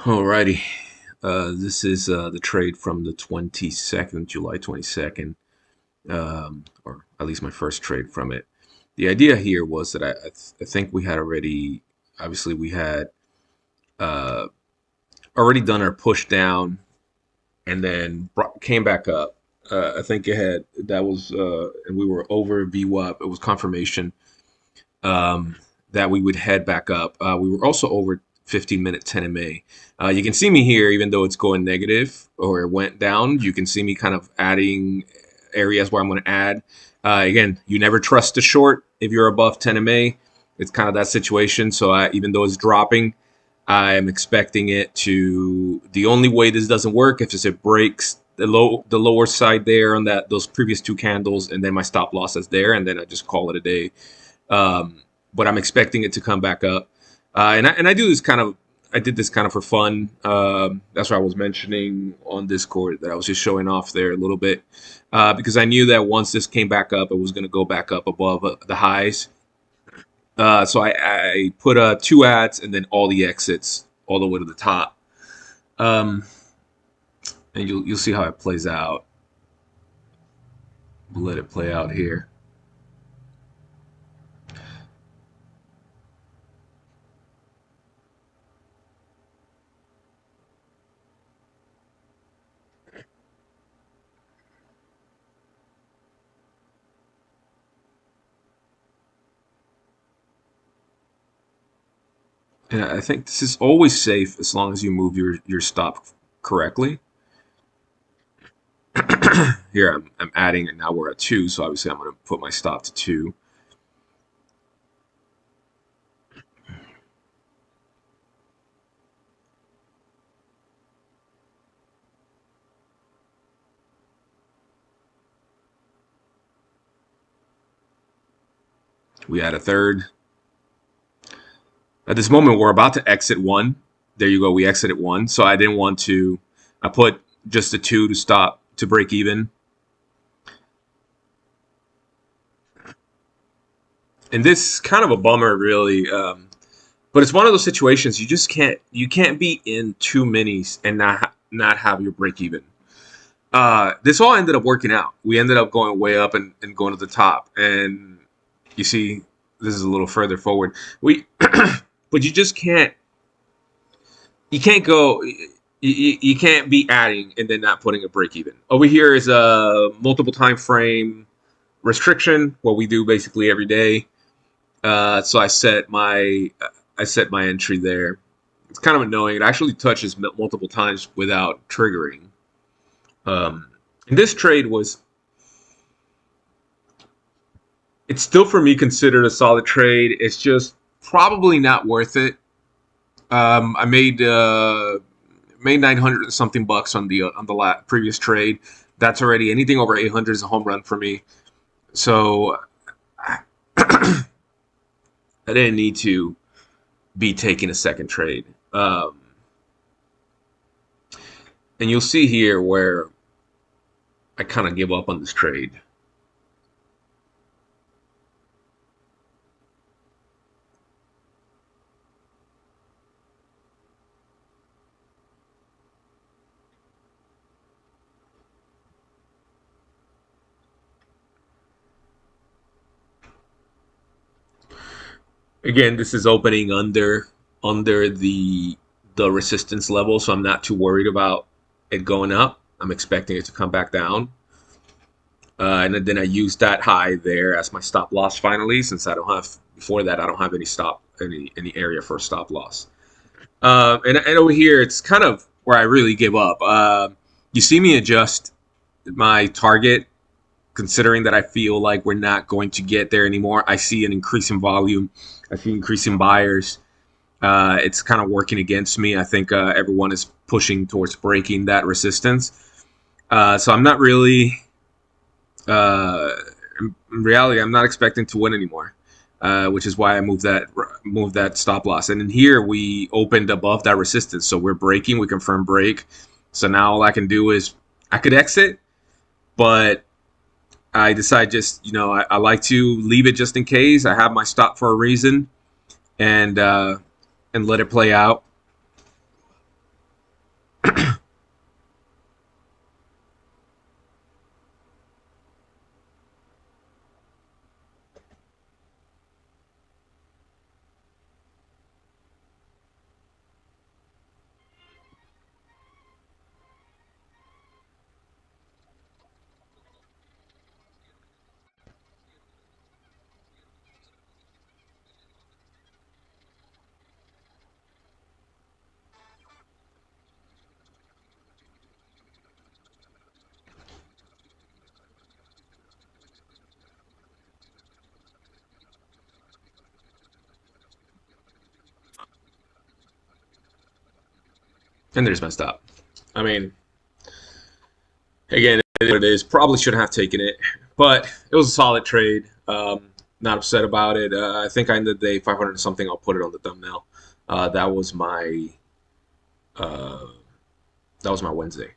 Alrighty. This is the trade from the 22nd, July 22nd, or at least my first trade from it. The idea here was that I think we had already, obviously, we had uh, already done our push down and then came back up. I think it had, that was, and we were over VWAP. It was confirmation um, that we would head back up. We were also over 15-minute 10 MA. You can see me here, even though it's going negative or it went down. You can see me kind of adding areas where I'm going to add. Again, you never trust a short if you're above 10 MA. It's kind of that situation. So even though it's dropping, I am expecting it to. The only way this doesn't work if it breaks the lower side there on those previous two candles, and then my stop loss is there, and then I just call it a day. But I'm expecting it to come back up. And I do this kind of, I did this kind of for fun. That's what I was mentioning on Discord, that I was just showing off there a little bit, because I knew that once this came back up, it was going to go back up above the highs. So I put two ads and then all the exits all the way to the top. Um, and you'll see how it plays out. We'll let it play out here. And I think this is always safe as long as you move your stop correctly. Here I'm adding, and now we're at 2, so obviously I'm going to put my stop to 2. We add a third. At this moment, we're about to exit 1. There you go. We exited 1. So I didn't want to. I put just a 2 to stop to break even. And this is kind of a bummer, really. But it's one of those situations you can't be in too many and not have your break even. This all ended up working out. We ended up going way up and going to the top. And you see, this is a little further forward. But you just can't. You can't go. You can't be adding and then not putting a break even. Over here is a multiple time frame restriction. What we do basically every day. So I set my entry there. It's kind of annoying. It actually touches multiple times without triggering. And this trade was. It's still for me considered a solid trade. It's just probably not worth it. I made 900 and something bucks on the previous trade. That's already anything over 800 is a home run for me. So I didn't need to be taking a second trade. And you'll see here where I kind of give up on this trade. Again, this is opening under the resistance level, so I'm not too worried about it going up. I'm expecting it to come back down. And then I use that high there as my stop loss finally, since I don't have before that I don't have any area for a stop loss. And over here it's kind of where I really give up. You see me adjust my target, considering that I feel like we're not going to get there anymore. I see an increase in volume. I see increasing buyers. It's kind of working against me. I think everyone is pushing towards breaking that resistance. So I'm not really. In reality, I'm not expecting to win anymore, which is why I moved that stop loss. And in here, we opened above that resistance, so we're breaking. We confirm break. So now all I can do is I could exit, but I decide just I like to leave it just in case. I have my stop for a reason, and let it play out. and they just messed up. I mean, again, it is what it is. Probably shouldn't have taken it, but it was a solid trade. Not upset about it. I think I ended the day 500 something. I'll put it on the thumbnail. Uh, that was my uh, that was my Wednesday.